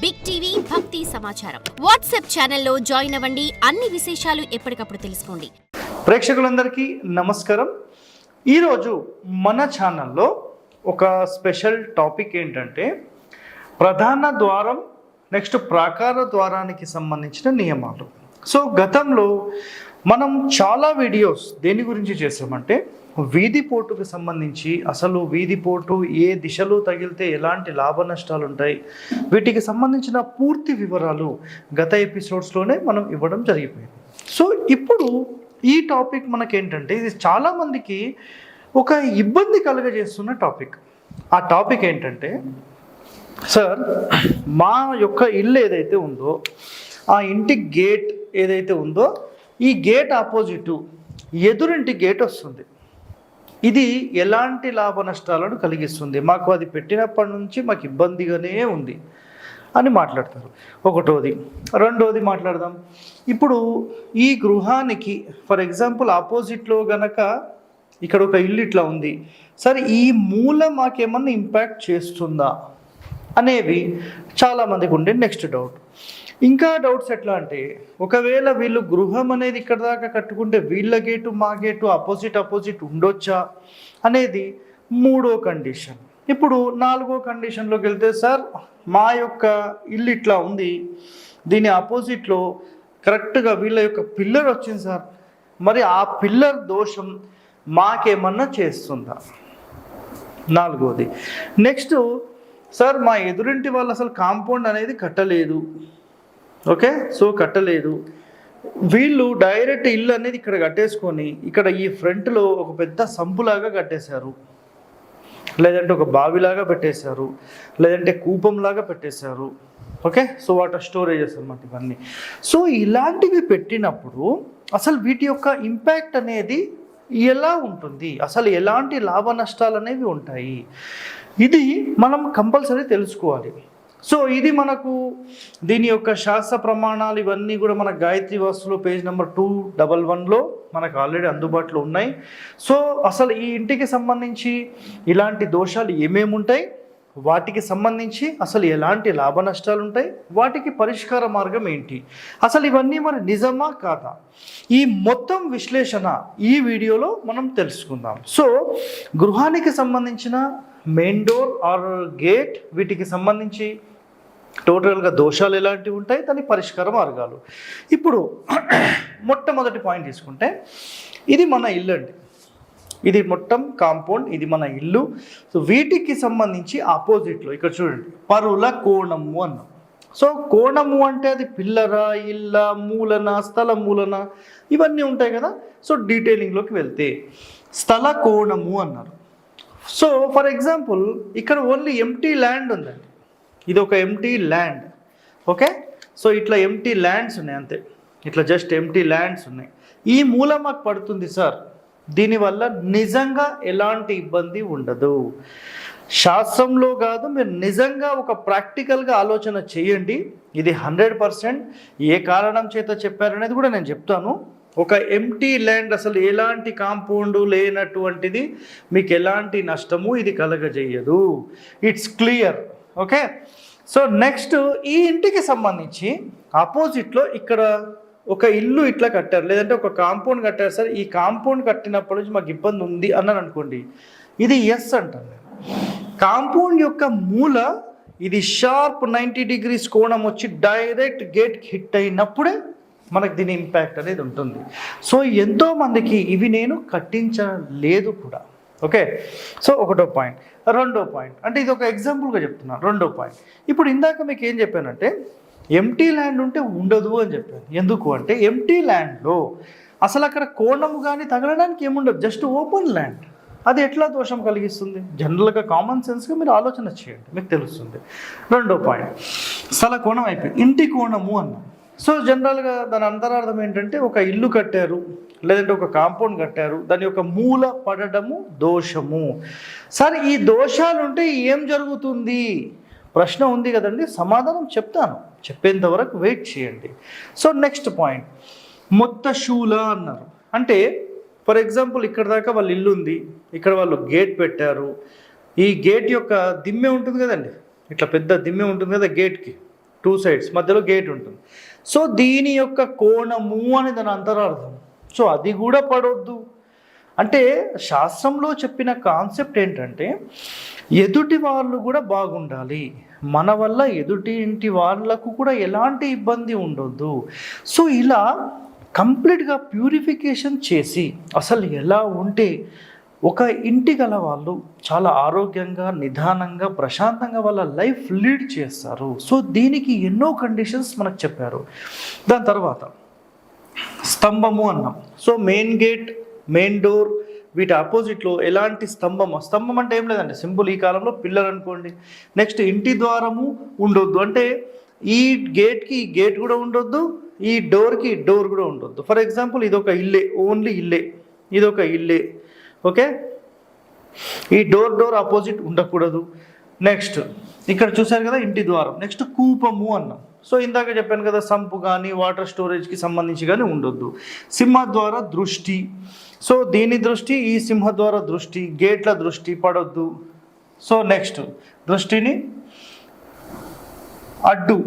Big TV భక్తి సమాచారం WhatsApp ఛానల్లో జాయిన్ అవ్వండి. అన్ని విశేషాలు ఎప్పటికప్పుడు తెలుసుకోండి. ప్రేక్షకులందరికీ నమస్కారం. ఈరోజు మన ఛానల్లో ఒక స్పెషల్ టాపిక్ ఏంటంటే ప్రధాన ద్వారం నెక్స్ట్ ప్రాకార ద్వారానికి సంబంధించిన నియమాలు. సో గతంలో మనం చాలా వీడియోస్ దేని గురించి చేసామంటే వీధిపోటుకు సంబంధించి అసలు వీధిపోటు ఏ దిశలో తగిలితే ఎలాంటి లాభ నష్టాలు ఉంటాయి వీటికి సంబంధించిన పూర్తి వివరాలు గత ఎపిసోడ్స్లోనే మనం ఇవ్వడం జరిగిపోయింది. సో ఇప్పుడు ఈ టాపిక్ మనకేంటంటే ఇది చాలామందికి ఒక ఇబ్బంది కలుగజేస్తున్న టాపిక్. ఆ టాపిక్ ఏంటంటే సార్ మా యొక్క ఇల్లు ఏదైతే ఉందో ఆ ఇంటి గేట్ ఏదైతే ఉందో ఈ గేట్ ఆపోజిట్ ఎదురింటి గేట్ వస్తుంది. ఇది ఎలాంటి లాభ నష్టాలను కలిగిస్తుంది, మాకు అది పెట్టినప్పటి నుంచి మాకు ఇబ్బందిగానే ఉంది అని మాట్లాడతారు. ఒకటోది. రెండోది మాట్లాడదాం. ఇప్పుడు ఈ గృహానికి ఫర్ ఎగ్జాంపుల్ ఆపోజిట్లో గనక ఇక్కడ ఒక ఇల్లు ఇట్లా ఉంది, సరే ఈ మూల మాకేమన్నా ఇంపాక్ట్ చేస్తుందా అనేవి చాలామందికి ఉండే నెక్స్ట్ డౌట్. ఇంకా డౌట్స్ ఎట్లా అంటే ఒకవేళ వీళ్ళు గృహం అనేది ఇక్కడ దాకా కట్టుకుంటే వీళ్ళ గేటు మా గేటు అపోజిట్ ఉండొచ్చా అనేది మూడో కండిషన్. ఇప్పుడు నాలుగో కండిషన్లోకి వెళ్తే సార్ మా యొక్క ఇల్లు ఇట్లా ఉంది, దీని ఆపోజిట్లో కరెక్ట్గా వీళ్ళ యొక్క పిల్లర్ వచ్చింది సార్, మరి ఆ పిల్లర్ దోషం మాకేమన్నా చేస్తుందా నాలుగోది. నెక్స్ట్ సార్ మా ఎదురింటి వాళ్ళు అసలు కాంపౌండ్ అనేది కట్టలేదు, ఓకే, సో కట్టలేదు, వీళ్ళు డైరెక్ట్ ఇల్లు అనేది ఇక్కడ కట్టేసుకొని ఇక్కడ ఈ ఫ్రంట్లో ఒక పెద్ద సంపులాగా కట్టేశారు, లేదంటే ఒక బావిలాగా పెట్టేశారు, లేదంటే కూపంలాగా పెట్టేశారు, ఓకే, సో వాటర్ స్టోరేజెస్ అన్నమాట ఇవన్నీ. సో ఇలాంటివి పెట్టినప్పుడు అసలు వీటి యొక్క ఇంపాక్ట్ అనేది ఎలా ఉంటుంది, అసలు ఎలాంటి లాభ నష్టాలు అనేవి ఉంటాయి, ఇది మనం కంపల్సరీ తెలుసుకోవాలి. సో ఇది మనకు దీని యొక్క శాస్త్ర ప్రమాణాలు ఇవన్నీ కూడా మన గాయత్రి వాస్తులో పేజ్ నెంబర్ 211లో మనకు ఆల్రెడీ అందుబాటులో ఉన్నాయి. సో అసలు ఈ ఇంటికి సంబంధించి ఇలాంటి దోషాలు ఏమేమి ఉంటాయి, వాటికి సంబంధించి అసలు ఎలాంటి లాభ నష్టాలు ఉంటాయి, వాటికి పరిష్కార మార్గం ఏంటి, అసలు ఇవన్నీ మరి నిజమా కాదా, ఈ మొత్తం విశ్లేషణ ఈ వీడియోలో మనం తెలుసుకుందాం. సో గృహానికి సంబంధించిన మెయిన్ డోర్ ఆర్ గేట్ వీటికి సంబంధించి టోటల్గా దోషాలు ఎలాంటివి ఉంటాయి, దాని పరిష్కార మార్గాలు. ఇప్పుడు మొట్టమొదటి పాయింట్ తీసుకుంటే ఇది మన ఇల్లు అండి, ఇది మొత్తం కాంపౌండ్, ఇది మన ఇల్లు. సో వీటికి సంబంధించి ఆపోజిట్లో ఇక్కడ చూడండి పరుల కోణము అన్నాం. సో కోణము అంటే అది పిల్లరా ఇళ్ళ మూలన స్థల మూలన ఇవన్నీ ఉంటాయి కదా. సో డీటెయిలింగ్లోకి వెళ్తే స్థల కోణము అన్నారు. సో ఫర్ ఎగ్జాంపుల్ ఇక్కడ ఓన్లీ ఎంటీ ల్యాండ్ ఉందండి, ఇది ఒక ఎంటీ ల్యాండ్, ఓకే. సో ఇట్లా ఎంటీ ల్యాండ్స్ ఉన్నాయి అంతే, ఇట్లా జస్ట్ ఎంటీ ల్యాండ్స్ ఉన్నాయి. ఈ మూల మాకు పడుతుంది సార్, దీనివల్ల నిజంగా ఎలాంటి ఇబ్బంది ఉండదు. శాస్త్రంలో కాదు, మీరు నిజంగా ఒక ప్రాక్టికల్గా ఆలోచన చేయండి. ఇది 100% ఏ కారణం చేత చెప్పారనేది కూడా నేను చెప్తాను. ఒక ఎంటీ ల్యాండ్ అసలు ఎలాంటి కాంపౌండ్ లేనటువంటిది మీకు ఎలాంటి నష్టము ఇది కలగజేయదు, it's clear, okay. So next ఈ ఇంటికి సంబంధించి ఆపోజిట్లో ఇక్కడ ఒక ఇల్లు ఇట్లా కట్టారు, లేదంటే ఒక కాంపౌండ్ కట్టారు సార్, ఈ కాంపౌండ్ కట్టినప్పటి నుంచి మాకు ఇబ్బంది ఉంది అన్నాను అనుకోండి, ఇది ఎస్ అంటాను. కాంపౌండ్ యొక్క మూల ఇది షార్ప్ 90 degrees కోణం వచ్చి డైరెక్ట్ గేట్కి హిట్ అయినప్పుడే మనకు దీని ఇంపాక్ట్ అనేది ఉంటుంది. సో ఎంతోమందికి ఇవి నేను కట్టించలేదు కూడా, ఓకే. సో ఒకటో పాయింట్. రెండో పాయింట్ అంటే ఇది ఒక ఎగ్జాంపుల్గా చెప్తున్నాను. రెండో పాయింట్, ఇప్పుడు ఇందాక మీకు ఏం చెప్పానంటే ఎంటీ ల్యాండ్ ఉంటే ఉండదు అని చెప్పాను. ఎందుకు అంటే ఎంటీ ల్యాండ్లో అసలు అక్కడ కోణము కానీ తగలడానికి ఏముండదు, జస్ట్ ఓపెన్ ల్యాండ్, అది ఎట్లా దోషం కలిగిస్తుంది? జనరల్గా కామన్ సెన్స్గా మీరు ఆలోచన చేయండి, మీకు తెలుస్తుంది. రెండో పాయింట్ స్థల కోణం అయిపోయింది, ఇంటి కోణము అన్నాం. సో జనరల్గా దాని అంతరార్థం ఏంటంటే ఒక ఇల్లు కట్టారు, లేదంటే ఒక కాంపౌండ్ కట్టారు, దాని యొక్క మూల పడడము దోషము. సరే ఈ దోషాలు ఉంటే ఏం జరుగుతుంది ప్రశ్న ఉంది కదండి, సమాధానం చెప్తాను, చెప్పేంత వరకు వెయిట్ చేయండి. సో నెక్స్ట్ పాయింట్ మొత్తశూల అన్నారు. అంటే ఫర్ ఎగ్జాంపుల్ ఇక్కడ దాకా వాళ్ళ ఇల్లు ఉంది, ఇక్కడ వాళ్ళు గేట్ పెట్టారు, ఈ గేట్ యొక్క దిమ్మె ఉంటుంది కదండి, ఇట్లా పెద్ద దిమ్మె ఉంటుంది కదా గేట్కి, 2 సైడ్స్ మధ్యలో గేట్ ఉంటుంది. సో దీని యొక్క కోణము అని దాని అంతరార్థం. సో అది కూడా పడొద్దు అంటే శాస్త్రంలో చెప్పిన కాన్సెప్ట్ ఏంటంటే ఎదుటి వాళ్ళు కూడా బాగుండాలి, మన వల్ల ఎదుటి ఇంటి వాళ్ళకు కూడా ఎలాంటి ఇబ్బంది ఉండొద్దు. సో ఇలా కంప్లీట్గా ప్యూరిఫికేషన్ చేసి అసలు ఎలా ఉంటే ఒక ఇంటి గల వాళ్ళు చాలా ఆరోగ్యంగా, నిదానంగా, ప్రశాంతంగా వాళ్ళ లైఫ్ లీడ్ చేస్తారు. సో దీనికి ఎన్నో కండిషన్స్ మనకు చెప్పారు. దాని తర్వాత స్తంభము అన్నాం. So main gate, main door, వీటి ఆపోజిట్లో ఎలాంటి స్తంభం అంటే ఏం లేదండి, సింపుల్ ఈ కాలంలో పిల్లర్ అనుకోండి. నెక్స్ట్ ఇంటి ద్వారము ఉండొద్దు, అంటే ఈ గేట్కి ఈ గేట్ కూడా ఉండొద్దు, ఈ డోర్కి డోర్ కూడా ఉండొద్దు. ఫర్ ఎగ్జాంపుల్ ఇది ఒక ఇల్లే, ఓన్లీ ఇల్లే, ఇది ఒక ఇల్లే, ఓకే. ఈ డోర్ ఆపోజిట్ ఉండకూడదు. నెక్స్ట్ ఇక్కడ చూశారు కదా ఇంటి ద్వారం. నెక్స్ట్ కూపము అన్నాం. సో ఇందాక చెప్పాను కదా, సంపు కానీ వాటర్ స్టోరేజ్కి సంబంధించి కానీ ఉండొద్దు. సింహద్వార దృష్టి, సో దీని దృష్టి, ఈ సింహద్వార దృష్టి, గేట్ల దృష్టి పడొద్దు. సో నెక్స్ట్ దృష్టిని అడ్డు.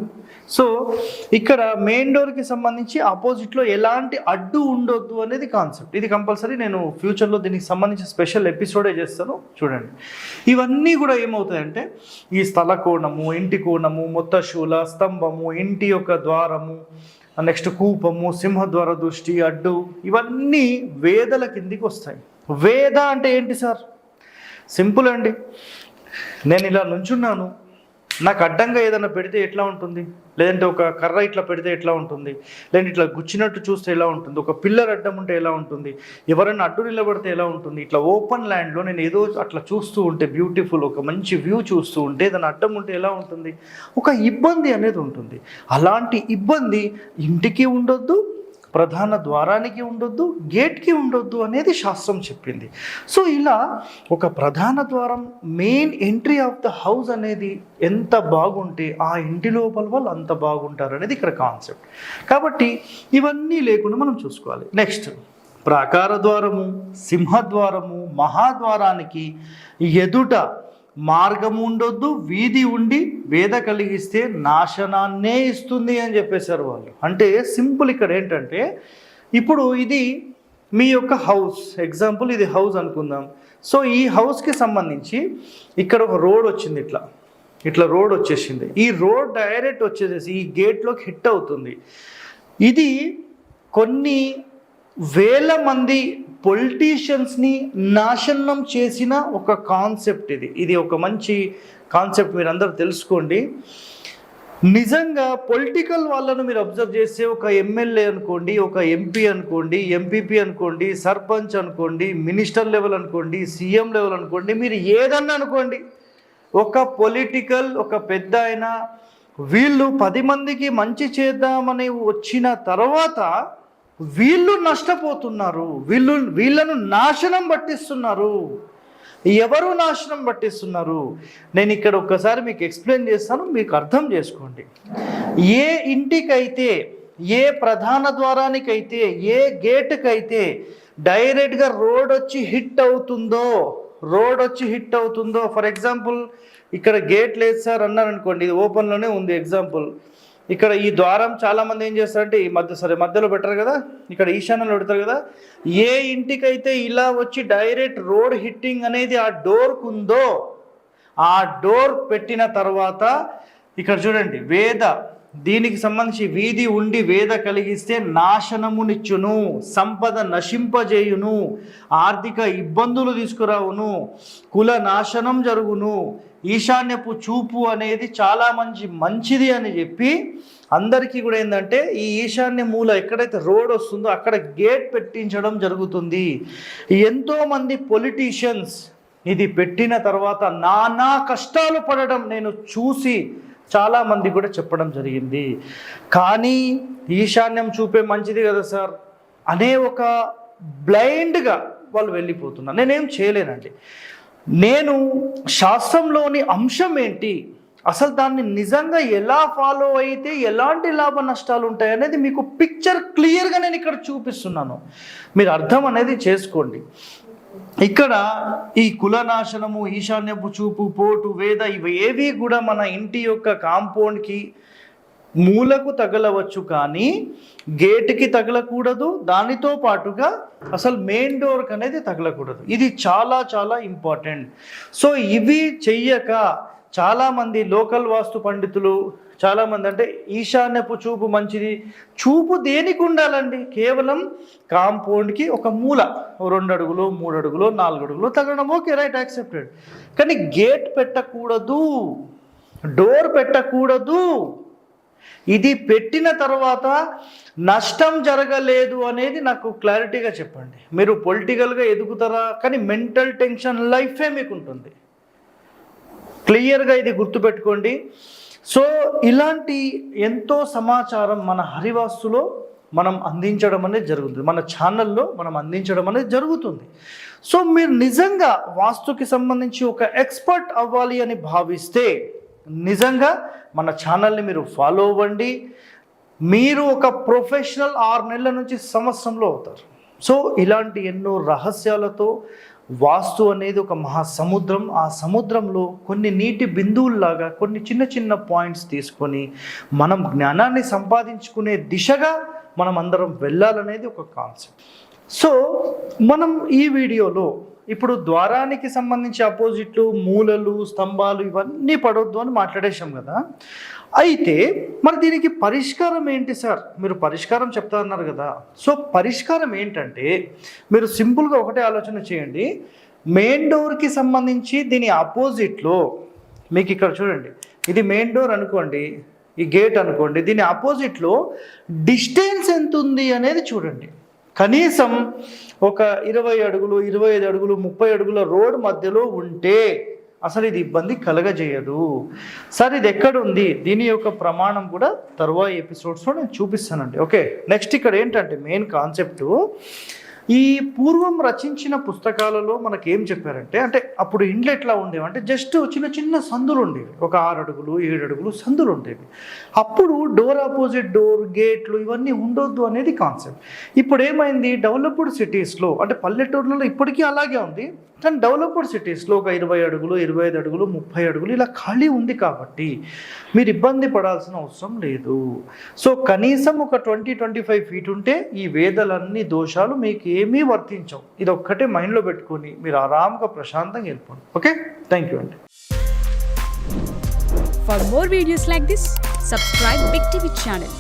సో ఇక్కడ మెయిన్ డోర్కి సంబంధించి ఆపోజిట్లో ఎలాంటి అడ్డు ఉండొద్దు అనేది కాన్సెప్ట్. ఇది కంపల్సరీ నేను ఫ్యూచర్లో దీనికి సంబంధించి స్పెషల్ ఎపిసోడే చేస్తాను, చూడండి. ఇవన్నీ కూడా ఏమవుతాయంటే ఈ స్థల కోణము, ఇంటి కోణము, మొత్తశూల, స్తంభము, ఇంటి యొక్క ద్వారము, నెక్స్ట్ కూపము, సింహద్వార దృష్టి, అడ్డు, ఇవన్నీ వేదల కిందికి వస్తాయి. వేద అంటే ఏంటి సార్? సింపుల్ అండి. నేను ఇలా నుంచున్నాను, నాకు అడ్డంగా ఏదైనా పెడితే ఎట్లా ఉంటుంది, లేదంటే ఒక కర్ర ఇట్లా పెడితే ఎట్లా ఉంటుంది, లేదంటే ఇట్లా గుచ్చినట్టు చూస్తే ఎలా ఉంటుంది, ఒక పిల్లర్ అడ్డం ఉంటే ఎలా ఉంటుంది, ఎవరైనా అడ్డు నిలబడితే ఎలా ఉంటుంది, ఇట్లా ఓపెన్ ల్యాండ్లో నేను ఏదో అట్లా చూస్తూ ఉంటే బ్యూటిఫుల్ ఒక మంచి వ్యూ చూస్తూ ఉంటే దాని అడ్డం ఉంటే ఎలా ఉంటుంది, ఒక ఇబ్బంది అనేది ఉంటుంది. అలాంటి ఇబ్బంది ఇంటికి ఉండొద్దు, ప్రధాన ద్వారానికి ఉండొద్దు, గేట్కి ఉండొద్దు అనేది శాస్త్రం చెప్పింది. సో ఇలా ఒక ప్రధాన ద్వారం, main entry of the house అనేది ఎంత బాగుంటే ఆ ఇంటి లోపల వాళ్ళు అంత బాగుంటారు అనేది ఇక్కడ కాన్సెప్ట్. కాబట్టి ఇవన్నీ లేకుండా మనం చూసుకోవాలి. నెక్స్ట్ ప్రాకార ద్వారము, సింహద్వారము, మహాద్వారానికి ఎదుట మార్గము ఉండొద్దు, వీధి ఉండి వేద కలిగిస్తే నాశనాన్నే ఇస్తుంది అని చెప్పేశారు వాళ్ళు. అంటే సింపుల్ ఇక్కడ ఏంటంటే ఇప్పుడు ఇది మీ యొక్క హౌస్, ఎగ్జాంపుల్ ఇది హౌస్ అనుకుందాం. సో ఈ హౌస్కి సంబంధించి ఇక్కడ ఒక రోడ్ వచ్చింది, ఇట్లా రోడ్ వచ్చేసింది. ఈ రోడ్ డైరెక్ట్ వచ్చేసేసి ఈ గేట్లోకి హిట్ అవుతుంది. ఇది కొన్ని వేల మంది పొలిటీషియన్స్ని నాశనం చేసిన ఒక కాన్సెప్ట్. ఇది ఒక మంచి కాన్సెప్ట్, మీరు అందరూ తెలుసుకోండి. నిజంగా పొలిటికల్ వాళ్ళను మీరు అబ్జర్వ్ చేస్తే ఒక ఎమ్మెల్యే అనుకోండి, ఒక ఎంపీ అనుకోండి, ఎంపీపీ అనుకోండి, సర్పంచ్ అనుకోండి, మినిస్టర్ లెవెల్ అనుకోండి, సీఎం లెవెల్ అనుకోండి, మీరు ఏదన్నా అనుకోండి, ఒక పొలిటికల్ ఒక పెద్ద అయినా వీళ్ళు 10 మందికి మంచి చేద్దామని వచ్చిన తర్వాత వీళ్ళు నష్టపోతున్నారు, వీళ్ళను నాశనం పట్టిస్తున్నారు. ఎవరు నాశనం పట్టిస్తున్నారు? నేను ఇక్కడ ఒక్కసారి మీకు ఎక్స్ప్లెయిన్ చేస్తాను, మీకు అర్థం చేసుకోండి. ఏ ఇంటికైతే, ఏ ప్రధాన ద్వారానికైతే, ఏ గేటుకైతే డైరెక్ట్గా రోడ్ వచ్చి హిట్ అవుతుందో, ఫర్ ఎగ్జాంపుల్ ఇక్కడ గేట్ లేదు సార్ అన్నారు అనుకోండి, ఇది ఓపెన్లోనే ఉంది ఎగ్జాంపుల్. ఇక్కడ ఈ ద్వారం చాలామంది ఏం చేస్తారంటే ఈ మధ్యలో పెట్టరు కదా, ఇక్కడ ఈశాన్యంలో పెడతారు కదా. ఏ ఇంటికైతే ఇలా వచ్చి డైరెక్ట్ రోడ్ హిట్టింగ్ అనేది ఆ డోర్కు ఉందో, ఆ డోర్ పెట్టిన తర్వాత ఇక్కడ చూడండి, వేద దీనికి సంబంధించి వీధి ఉండి వేద కలిగిస్తే నాశనమునిచ్చును, సంపద నశింపజేయును, ఆర్థిక ఇబ్బందులు తీసుకురావును, కుల నాశనం జరుగును, ఈశాన్యపు చూపు అనేది చాలా మంచిది అని చెప్పి అందరికీ కూడా ఏంటంటే ఈ ఈశాన్య మూల ఎక్కడైతే రోడ్ వస్తుందో అక్కడ గేట్ పెట్టించడం జరుగుతుంది. ఎంతోమంది పొలిటీషియన్స్ ఇది పెట్టిన తర్వాత నానా కష్టాలు పడడం నేను చూసి చాలామంది కూడా చెప్పడం జరిగింది. కానీ ఈశాన్యం చూపే మంచిది కదా సార్ అనే ఒక బ్లైండ్గా వాళ్ళు వెళ్ళిపోతున్నారు. నేనేం చేయలేనండి. నేను శాస్త్రంలోని అంశం ఏంటి, అసలు దాన్ని నిజంగా ఎలా ఫాలో అయితే ఎలాంటి లాభ నష్టాలు ఉంటాయి అనేది మీకు పిక్చర్ క్లియర్గా నేను ఇక్కడ చూపిస్తున్నాను, మీరు అర్థం అనేది చేసుకోండి. ఇక్కడ ఈ కులనాశనము, ఈశాన్యపు చూపు, పోటు, వేద ఇవి ఏవి కూడా మన ఇంటి యొక్క కాంపౌండ్కి మూలకు తగలవచ్చు కానీ గేట్కి తగలకూడదు, దానితో పాటుగా అసలు మెయిన్ డోర్కి అనేది తగలకూడదు. ఇది చాలా చాలా ఇంపార్టెంట్. సో ఇవి చెయ్యక చాలామంది లోకల్ వాస్తు పండితులు చాలామంది అంటే ఈశాన్యపు చూపు మంచిది, చూపు దేనికి ఉండాలండి? కేవలం కాంపౌండ్కి ఒక మూల 2 అడుగులు 3 అడుగులు 4 అడుగులు తగలడం ఓకే, రైట్, యాక్సెప్టెడ్. కానీ గేట్ పెట్టకూడదు, డోర్ పెట్టకూడదు. ఇది పెట్టిన తర్వాత నష్టం జరగలేదు అనేది నాకు క్లారిటీగా చెప్పండి. మీరు పొలిటికల్గా ఎదుగుతారా, కానీ మెంటల్ టెన్షన్ లైఫే మీకు ఉంటుంది. క్లియర్గా ఇది గుర్తుపెట్టుకోండి. సో ఇలాంటి ఎంతో సమాచారం మన హరివాస్తులో మనం అందించడం అనేది జరుగుతుంది, మన ఛానల్లో మనం అందించడం అనేది జరుగుతుంది. సో మీరు నిజంగా వాస్తుకి సంబంధించి ఒక ఎక్స్పర్ట్ అవ్వాలి అని భావిస్తే నిజంగా మన ఛానల్ని మీరు ఫాలో అవ్వండి. మీరు ఒక ప్రొఫెషనల్ 6 నెలల నుంచి సంవత్సరంలో అవుతారు. సో ఇలాంటి ఎన్నో రహస్యాలతో వాస్తు అనేది ఒక మహాసముద్రం. ఆ సముద్రంలో కొన్ని నీటి బిందువుల్లాగా కొన్ని చిన్న చిన్న పాయింట్స్ తీసుకొని మనం జ్ఞానాన్ని సంపాదించుకునే దిశగా మనం అందరం వెళ్ళాలనేది ఒక కాన్సెప్ట్. సో మనం ఈ వీడియోలో ఇప్పుడు ద్వారానికి సంబంధించి అపోజిట్లు, మూలలు, స్తంభాలు ఇవన్నీ పడవద్దు అని మాట్లాడేశాం కదా. అయితే మరి దీనికి పరిష్కారం ఏంటి సార్? మీరు పరిష్కారం చెప్తా అన్నారు కదా. సో పరిష్కారం ఏంటంటే మీరు సింపుల్గా ఒకటే ఆలోచన చేయండి. మెయిన్ డోర్కి సంబంధించి దీని ఆపోజిట్లో మీకు ఇక్కడ చూడండి, ఇది మెయిన్ డోర్ అనుకోండి, ఈ గేట్ అనుకోండి, దీని ఆపోజిట్లో డిస్టెన్స్ ఎంత ఉంది అనేది చూడండి. కనీసం ఒక 20 అడుగులు 25 అడుగులు 30 అడుగుల రోడ్ మధ్యలో ఉంటే అసలు ఇది ఇబ్బంది కలగజేయదు. సార్ ఇది ఎక్కడుంది, దీని యొక్క ప్రమాణం కూడా తరువాయి ఎపిసోడ్స్లో నేను చూపిస్తానండి. ఓకే, నెక్స్ట్ ఇక్కడ ఏంటంటే మెయిన్ కాన్సెప్ట్, ఈ పూర్వం రచించిన పుస్తకాలలో మనకి ఏం చెప్పారంటే, అంటే అప్పుడు ఇండ్లు ఎట్లా ఉండేవి అంటే జస్ట్ చిన్న చిన్న సందులు ఉండేవి, ఒక 6 అడుగులు 7 అడుగులు సందులు ఉండేవి. అప్పుడు డోర్ ఆపోజిట్ డోర్, గేట్లు ఇవన్నీ ఉండొద్దు అనేది కాన్సెప్ట్. ఇప్పుడు ఏమైంది, డెవలప్డ్ సిటీస్లో అంటే పల్లెటూర్లలో ఇప్పటికీ అలాగే ఉంది, కానీ డెవలప్డ్ సిటీస్లో ఒక 20 అడుగులు 25 అడుగులు 30 అడుగులు ఇలా ఖాళీ ఉంది కాబట్టి మీరు ఇబ్బంది పడాల్సిన అవసరం లేదు. సో కనీసం ఒక 20-25 ఫీట్ ఉంటే ఈ వేదలన్నీ దోషాలు మీకు ఏమీ వర్తించవు. ఇది ఒక్కటే మైండ్లో పెట్టుకొని మీరు ఆరాంగా ప్రశాంతంగా వెళ్ళిపోండి. ఓకే, థ్యాంక్ యూ అండి. For more videos like this, subscribe Big TV channel.